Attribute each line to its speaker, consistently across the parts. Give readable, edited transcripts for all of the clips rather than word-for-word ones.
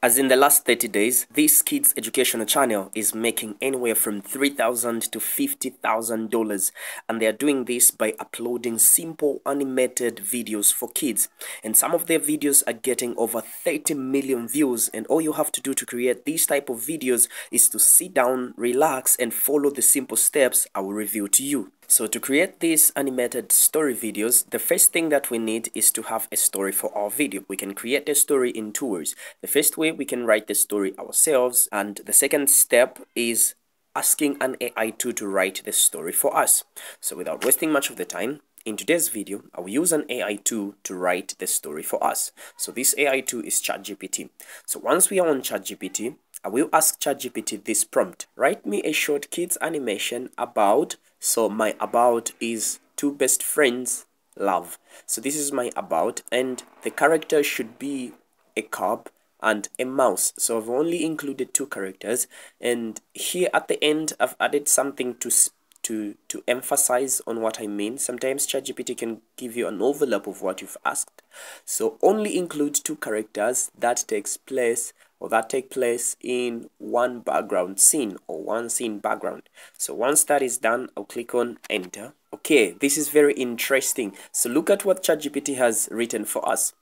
Speaker 1: As in the last 30 days, this kids educational channel is making anywhere from $3,000 to $50,000, and they are doing this by uploading simple animated videos for kids. And some of their videos are getting over 30 million views, and all you have to do to create these type of videos is to sit down, relax, and follow the simple steps I will reveal to you. So to create these animated story videos, the first thing that we need is to have a story for our video. We can create a story in two ways. The first way, we can write the story ourselves, and the second step is asking an AI tool to write the story for us. So without wasting much of the time, in today's video, I will use an AI tool to write the story for us. So this AI tool is ChatGPT. So once we are on ChatGPT, I will ask ChatGPT this prompt. Write me a short kids animation about, so my about is two best friends love. So this is my about, and the character should be a cub and a mouse. So I've only included two characters, and here at the end I've added something to emphasize on what I mean. Sometimes ChatGPT can give you an overlap of what you've asked. So only include two characters that take place in one background scene or one scene background. So once that is done, I'll click on enter. Okay, this is very interesting. So look at what ChatGPT has written for us.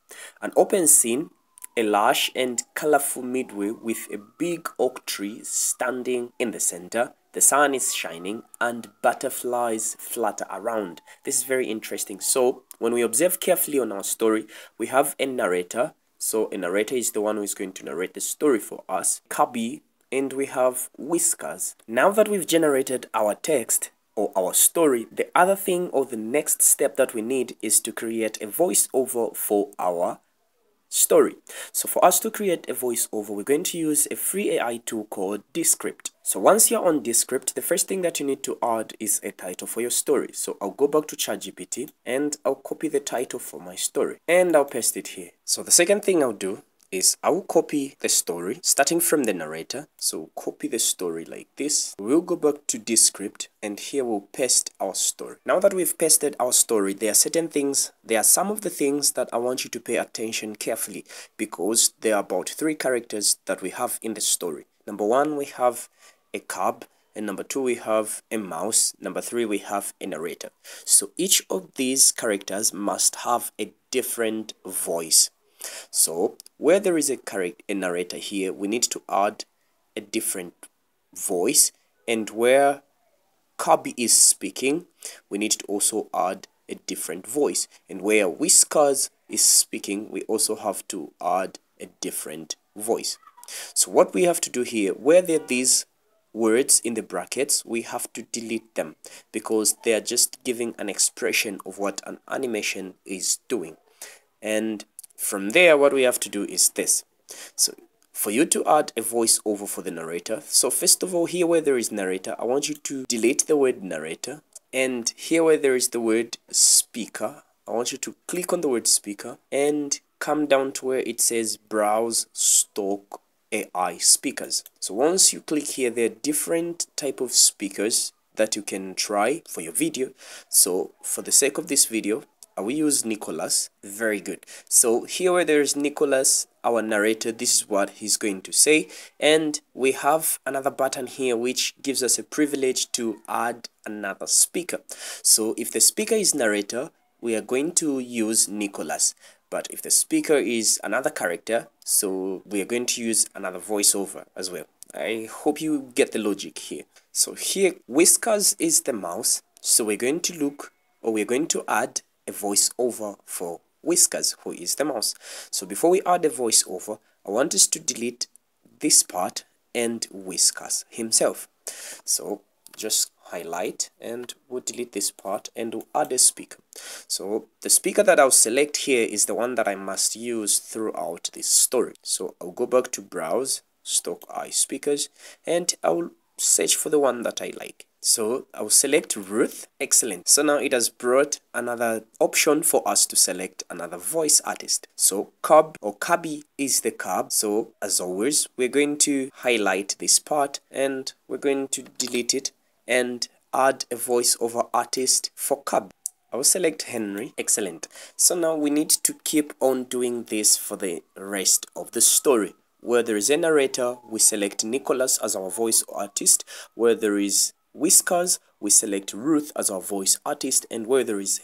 Speaker 1: An open scene, a lush and colorful midway with a big oak tree standing in the center. The sun is shining and butterflies flutter around. This is very interesting. So when we observe carefully on our story, we have a narrator. So a narrator is the one who is going to narrate the story for us. Cubby, and we have whiskers. Now that we've generated our text or our story, the other thing or the next step that we need is to create a voiceover for our story. So for us to create a voiceover, we're going to use a free AI tool called Descript. So once you're on Descript, the first thing that you need to add is a title for your story. So I'll go back to ChatGPT and I'll copy the title for my story and I'll paste it here. So the second thing I'll do is I will copy the story starting from the narrator. So copy the story like this. We'll go back to Descript and here we'll paste our story. Now that we've pasted our story, there are some of the things that I want you to pay attention carefully, because there are about three characters that we have in the story. Number one, we have a cub, and number two, we have a mouse. Number three, we have a narrator. So each of these characters must have a different voice. So where there is a narrator here, we need to add a different voice, and where Cubby is speaking, we need to also add a different voice, and where Whiskers is speaking, we also have to add a different voice. So what we have to do here, where there are these words in the brackets, we have to delete them because they are just giving an expression of what an animation is doing. And from there, what we have to do is this. So for you to add a voiceover for the narrator, so first of all, here where there is narrator, I want you to delete the word narrator, and here where there is the word speaker, I want you to click on the word speaker and come down to where it says browse stock AI speakers. So once you click here, there are different type of speakers that you can try for your video. So for the sake of this video, I will use Nicholas. Very good. So here where there is Nicholas, our narrator, this is what he's going to say. And we have another button here which gives us a privilege to add another speaker. So if the speaker is narrator, we are going to use Nicholas. But if the speaker is another character, so we are going to use another voiceover as well. I hope you get the logic here. So here, Whiskers is the mouse. So we're going to add a voiceover for Whiskers, who is the mouse. So before we add a voiceover, I want us to delete this part and Whiskers himself. So just highlight and we'll delete this part and we'll add a speaker. So the speaker that I'll select here is the one that I must use throughout this story. So I'll go back to browse stock AI speakers and I'll search for the one that I like. So I'll select Ruth. Excellent. So now it has brought another option for us to select another voice artist. So Cub or Cubby is the cub. So as always, we're going to highlight this part and we're going to delete it and add a voiceover artist for Cub. I will select Henry. Excellent. So now we need to keep on doing this for the rest of the story. Where there is a narrator, we select Nicholas as our voice artist. Where there is Whiskers, we select Ruth as our voice artist. And where there is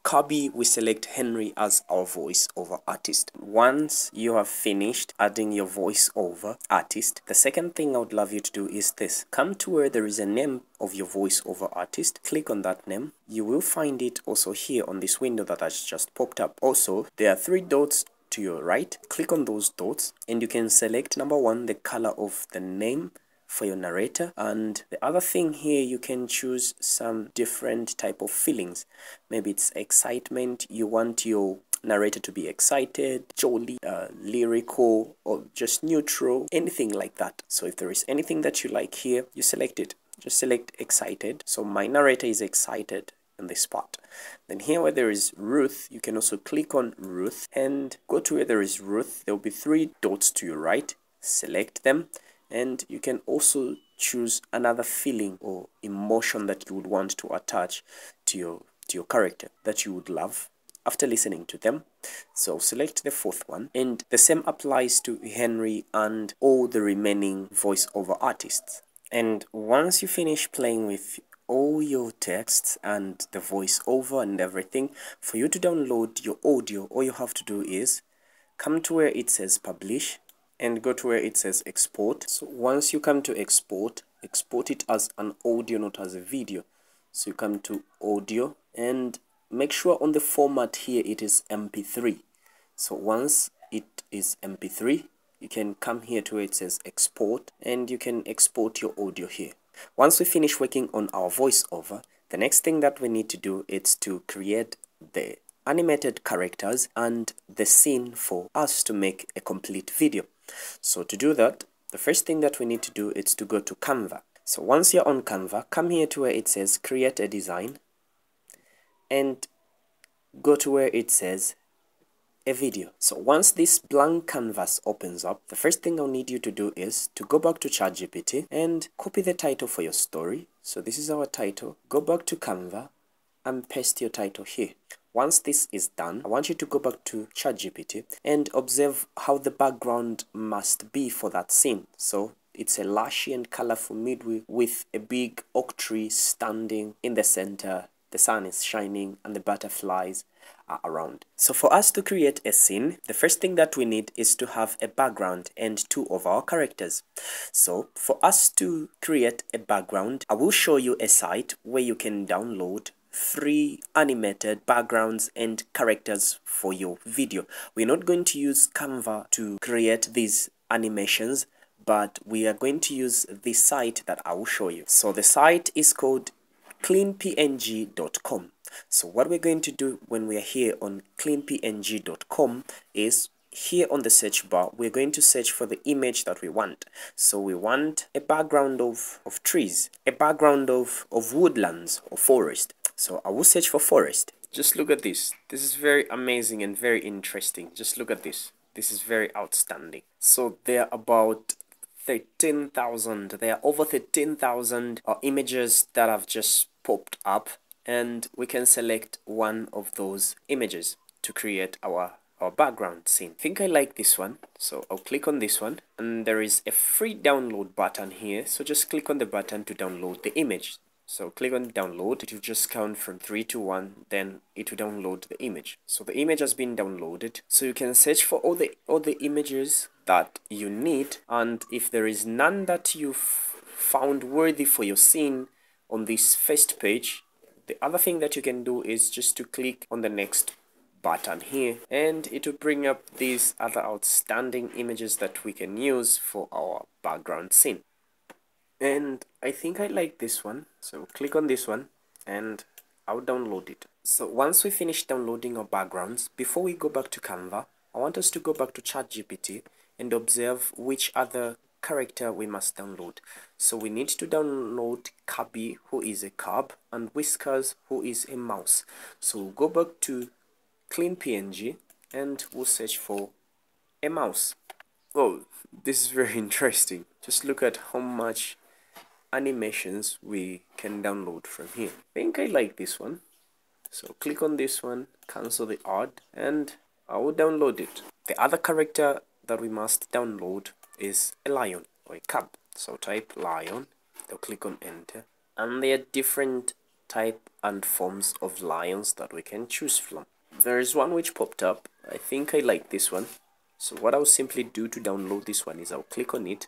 Speaker 1: Cubby, we select Henry as our voiceover artist. Once you have finished adding your voiceover artist, the second thing I would love you to do is this. Come to where there is a name of your voiceover artist, click on that name. You will find it also here on this window that has just popped up. Also, there are 3 dots to your right. Click on those dots and you can select number 1, the color of the name for your narrator, and the other thing here, you can choose some different type of feelings. Maybe it's excitement, you want your narrator to be excited, jolly, lyrical, or just neutral, anything like that. So if there is anything that you like here, you select it. Just select excited. So my narrator is excited in this part. Then here where there is Ruth, you can also click on Ruth and go to where there is Ruth. There will be 3 dots to your right. Select them. And you can also choose another feeling or emotion that you would want to attach to your character that you would love after listening to them. So select the 4th one. And the same applies to Henry and all the remaining voiceover artists. And once you finish playing with all your texts and the voiceover and everything, for you to download your audio, all you have to do is come to where it says publish and go to where it says export. So once you come to export it as an audio, not as a video. So you come to audio and make sure on the format here it is MP3. So once it is MP3, you can come here to where it says export and you can export your audio here. Once we finish working on our voiceover, the next thing that we need to do is to create the animated characters and the scene for us to make a complete video. So to do that, the first thing that we need to do is to go to Canva. So once you're on Canva, come here to where it says create a design and go to where it says a video. So once this blank canvas opens up, the first thing I'll need you to do is to go back to ChatGPT and copy the title for your story. So this is our title. Go back to Canva and paste your title here. Once this is done, I want you to go back to ChatGPT and observe how the background must be for that scene. So it's a lushy and colorful midway with a big oak tree standing in the center. The sun is shining and the butterflies are around. So for us to create a scene, the first thing that we need is to have a background and 2 of our characters. So for us to create a background, I will show you a site where you can download 3 animated backgrounds and characters for your video. We're not going to use Canva to create these animations, but we are going to use this site that I will show you. So the site is called cleanpng.com. So what we're going to do when we are here on cleanpng.com is here on the search bar, we're going to search for the image that we want. So we want a background of trees, a background of woodlands or forest. So I will search for forest. Just look at this. This is very amazing and very interesting. Just look at this. This is very outstanding. So there are about 13,000. There are over 13,000 images that have just popped up, and we can select one of those images to create our background scene. I think I like this one, so I'll click on this one, and there is a free download button here. So just click on the button to download the image. So click on download. It will just count from 3 to 1, then it will download the image. So the image has been downloaded. So you can search for all the images that you need, and if there is none that you've found worthy for your scene on this first page, the other thing that you can do is just to click on the next button here, and it will bring up these other outstanding images that we can use for our background scene. And I think I like this one, so click on this one and I'll download it. So once we finish downloading our backgrounds, before we go back to Canva, I want us to go back to ChatGPT and observe which other character we must download. So we need to download Cubby, who is a cub, and Whiskers, who is a mouse. So we'll go back to CleanPNG and we'll search for a mouse. Oh, this is very interesting. Just look at how much animations we can download from here. I think I like this one, so click on this one, cancel the ad, and I will download it. The other character that we must download is a lion or a cub. So type lion, I'll click on enter, and there are different type and forms of lions that we can choose from. There is one which popped up. I think I like this one. So what I'll simply do to download this one is I'll click on it.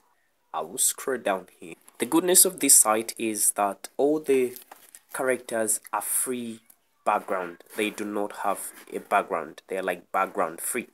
Speaker 1: I will scroll down here. The goodness of this site is that all the characters are free background. They do not have a background. They are like background free.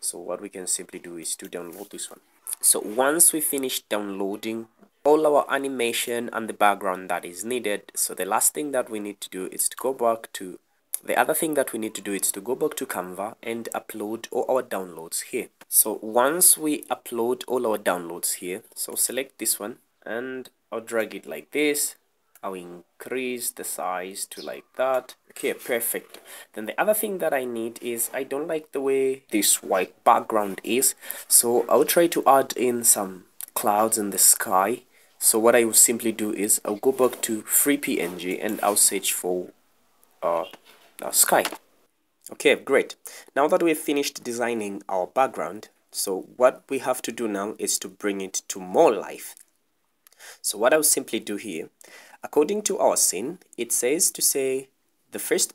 Speaker 1: So what we can simply do is to download this one. So once we finish downloading all our animation and the background that is needed, so the last thing that we need to do is to go back to Canva and upload all our downloads here. So once we upload all our downloads here, so select this one and I'll drag it like this. I'll increase the size to like that. Okay, perfect. Then the other thing that I need is, I don't like the way this white background is, so I'll try to add in some clouds in the sky. So what I will simply do is I'll go back to free PNG and I'll search for sky. Okay, great. Now that we've finished designing our background, so what we have to do now is to bring it to more life. So what I'll simply do here, according to our scene, it says to say the first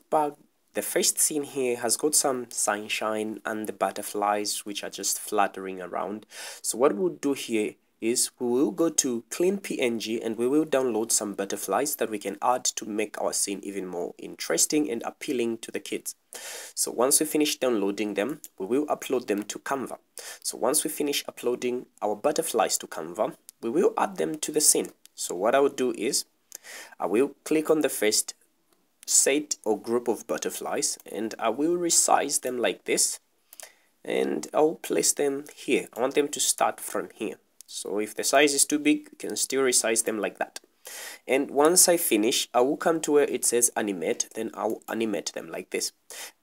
Speaker 1: scene here has got some sunshine and the butterflies which are just fluttering around. So what we'll do here is we will go to clean PNG and we will download some butterflies that we can add to make our scene even more interesting and appealing to the kids. So once we finish downloading them, we will upload them to Canva. So once we finish uploading our butterflies to Canva, we will add them to the scene. So what I will do is I will click on the first set or group of butterflies and I will resize them like this, and I'll place them here. I want them to start from here. So if the size is too big, you can still resize them like that. And once I finish, I will come to where it says animate, then I'll animate them like this.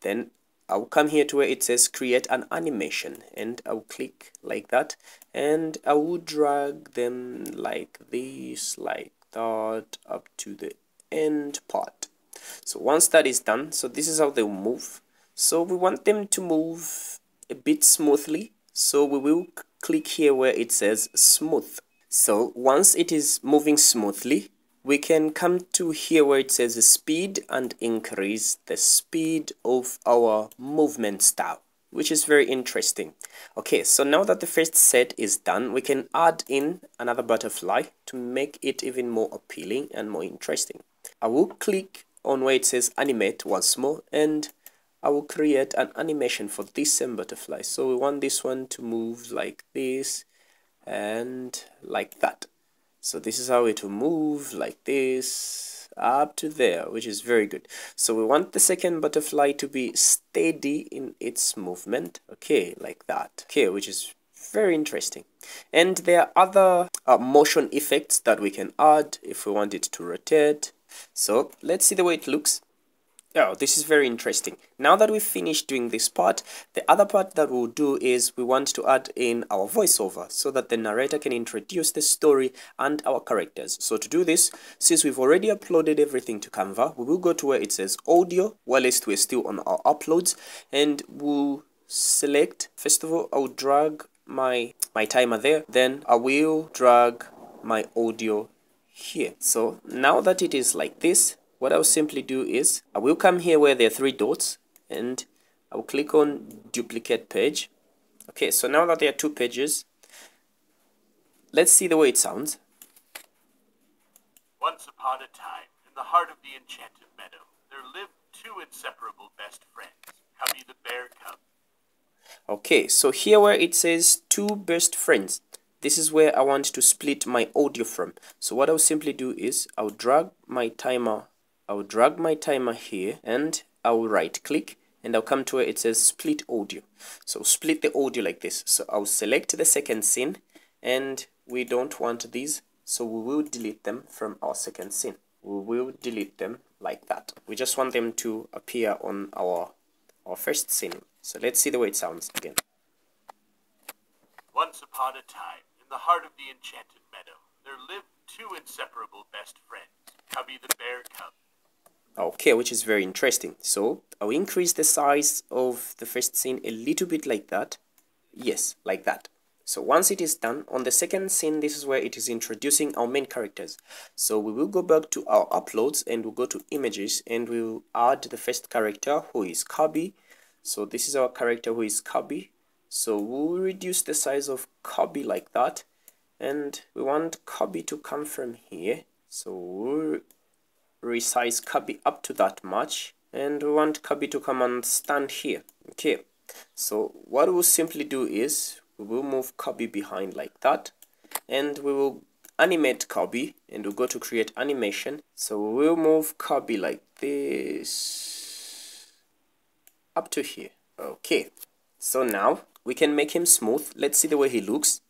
Speaker 1: Then I'll come here to where it says create an animation and I'll click like that, and I will drag them like this, like that, up to the end part. So once that is done, so this is how they'll move. So we want them to move a bit smoothly, so we will click here where it says smooth. So once it is moving smoothly, we can come to here where it says speed and increase the speed of our movement style, which is very interesting. Okay, so now that the first set is done, we can add in another butterfly to make it even more appealing and more interesting. I will click on where it says animate once more and I will create an animation for this same butterfly. So we want this one to move like this and like that. So this is how it will move, like this up to there, which is very good. So we want the second butterfly to be steady in its movement, okay, like that, okay, which is very interesting. And there are other motion effects that we can add if we want it to rotate. So let's see the way it looks. Oh, this is very interesting. Now that we've finished doing this part, the other part that we'll do is we want to add in our voiceover so that the narrator can introduce the story and our characters. So to do this, since we've already uploaded everything to Canva, we will go to where it says audio, whilst we're still on our uploads, and we'll select, first of all, I'll drag my timer there, then I will drag my audio here. So now that it is like this, what I'll simply do is I will come here where there are three dots and I will click on duplicate page. Okay, so now that there are two pages, let's see the way it sounds.
Speaker 2: Once upon a time, in the heart of the enchanted meadow, there lived two inseparable best friends, Cubby the bear cub.
Speaker 1: Okay, so here where it says two best friends, this is where I want to split my audio from. So what I'll simply do is I'll drag my timer here and I'll right click and I'll come to where it says split audio. So split the audio like this. So I'll select the second scene and we don't want these, so we will delete them from our second scene. We will delete them like that. We just want them to appear on our first scene. So let's see the way it sounds again.
Speaker 2: Once upon a time, in the heart of the enchanted meadow, there lived two inseparable best friends, Cubby the bear cub.
Speaker 1: Okay, which is very interesting. So I'll increase the size of the first scene a little bit like that. Yes, like that. So once it is done, on the second scene, this is where it is introducing our main characters. So we will go back to our uploads and we'll go to images and we'll add the first character who is Cubby. So this is our character who is Cubby. So we'll reduce the size of Cubby like that. And we want Cubby to come from here. So we'll resize Cubby up to that much. And we want Cubby to come and stand here. Okay. So what we'll simply do is we will move Cubby behind like that, and we will animate Cubby, and we'll go to create animation. So we will move Cubby like this up to here. Okay, so now we can make him smooth. Let's see the way he looks.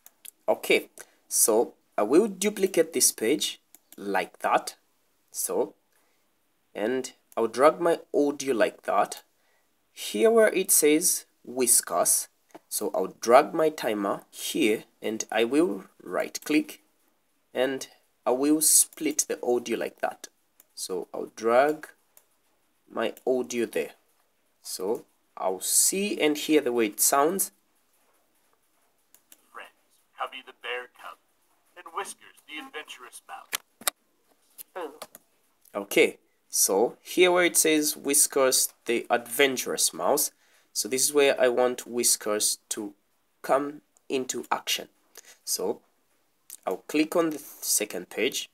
Speaker 1: Okay, so I will duplicate this page like that. So, and I'll drag my audio like that. Here where it says whiskers, so I'll drag my timer here and I will right click and I will split the audio like that. So I'll drag my audio there. So I'll see and hear the way it sounds.
Speaker 2: Friends, Cubby the bear cub, and Whiskers the adventurous mouse.
Speaker 1: Okay, so here where it says Whiskers the adventurous mouse, so this is where I want Whiskers to come into action. So I'll click on the second page.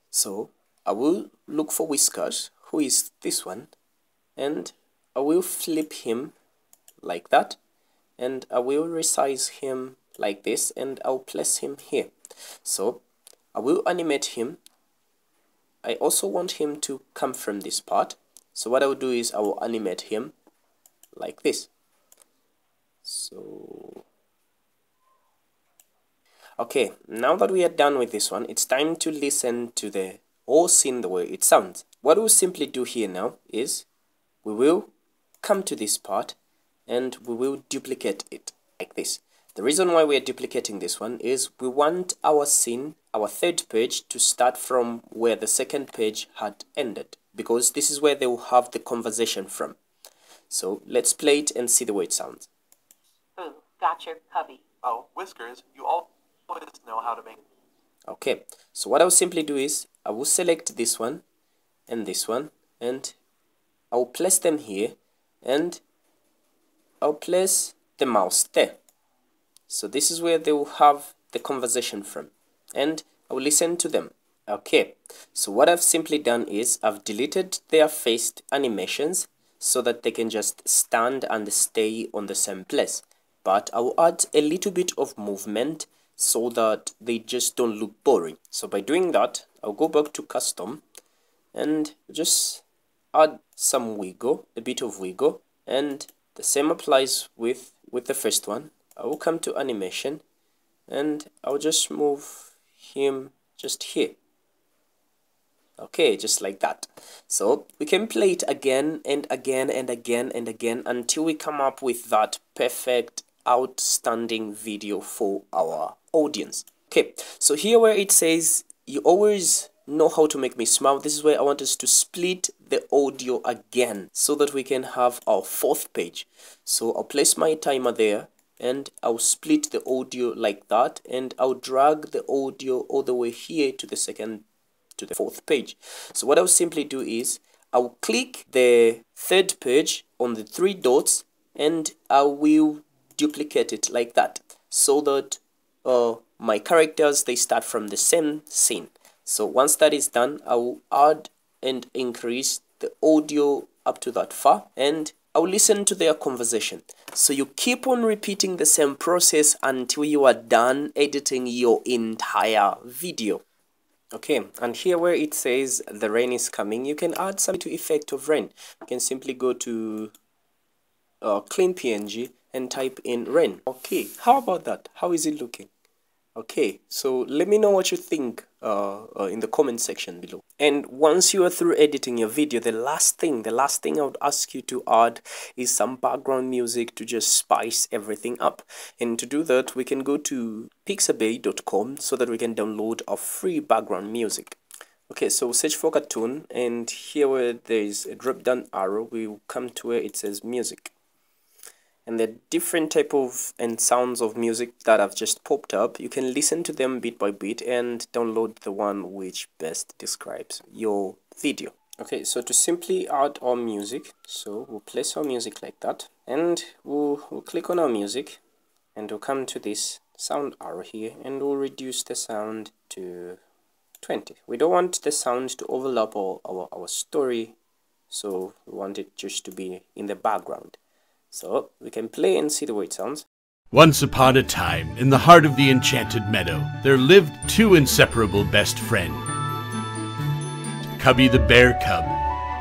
Speaker 1: So I will look for Whiskers, who is this one, and I will flip him like that, and I will resize him like this, and I'll place him here. So I will animate him. I also want him to come from this part. So what I will do is I will animate him like this. So okay, now that we are done with this one, it's time to listen to the whole scene the way it sounds. What we'll simply do here now is we will come to this part and we will duplicate it like this. The reason why we are duplicating this one is we want our scene, our third page, to start from where the second page had ended, because this is where they will have the conversation from. So let's play it and see the way it sounds.
Speaker 3: Ooh, got your Cubby.
Speaker 4: Oh, Whiskers, you always know how to make...
Speaker 1: Okay, so what I'll simply do is I will select this one, and I will place them here, and I'll place the mouse there. So this is where they will have the conversation from, and I will listen to them. Okay, so what I've simply done is I've deleted their faced animations so that they can just stand and stay on the same place. But I will add a little bit of movement so that they just don't look boring. So by doing that, I'll go back to custom and just add some wiggle, a bit of wiggle, and the same applies with the first one. I will come to animation and I'll just move him just here. Okay, just like that. So we can play it again and again and again and again until we come up with that perfect, outstanding video for our audience. Okay, so here where it says you always know how to make me smile, this is where I want us to split the audio again so that we can have our fourth page. So I'll place my timer there and I'll split the audio like that, and I'll drag the audio all the way here to the fourth page. So what I'll simply do is I'll click the third page on the three dots and I will duplicate it like that so that my characters, they start from the same scene. So once that is done, I will add and increase the audio up to that far, and I'll listen to their conversation. So you keep on repeating the same process until you are done editing your entire video. Okay, and here where it says the rain is coming, you can add some to effect of rain. You can simply go to clean PNG and type in rain. Okay, how about that? How is it looking? Okay, so let me know what you think in the comment section below. And once you are through editing your video, the last thing I would ask you to add is some background music to just spice everything up. And to do that, we can go to pixabay.com so that we can download our free background music. Okay, so search for cartoon, and here where there is a drop down arrow, we will come to where it says music. and the different type of and sounds of music that have just popped up. You can listen to them bit by bit and download the one which best describes your video. Okay, so to simply add our music, so we'll place our music like that, and we'll click on our music, and we'll come to this sound arrow here, and we'll reduce the sound to 20. We don't want the sound to overlap our story, so we want it just to be in the background. So we can play and see the way it sounds.
Speaker 2: Once upon a time, in the heart of the Enchanted Meadow, there lived two inseparable best friends. Cubby the bear cub,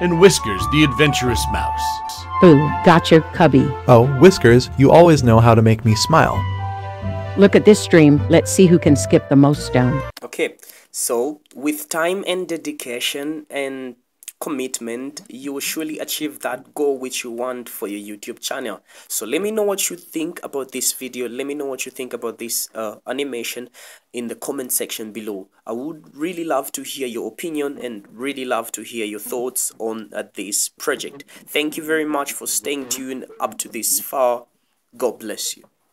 Speaker 2: and Whiskers the adventurous mouse.
Speaker 5: Boo, got your cubby.
Speaker 6: Oh, Whiskers, you always know how to make me smile.
Speaker 5: Look at this stream. Let's see who can skip the most stone.
Speaker 1: Okay, so with time and dedication and commitment, you will surely achieve that goal which you want for your YouTube channel. So let me know what you think about this video. Let me know what you think about this animation in the comment section below. I would really love to hear your opinion and really love to hear your thoughts on this project. Thank you very much for staying tuned up to this far. God bless you.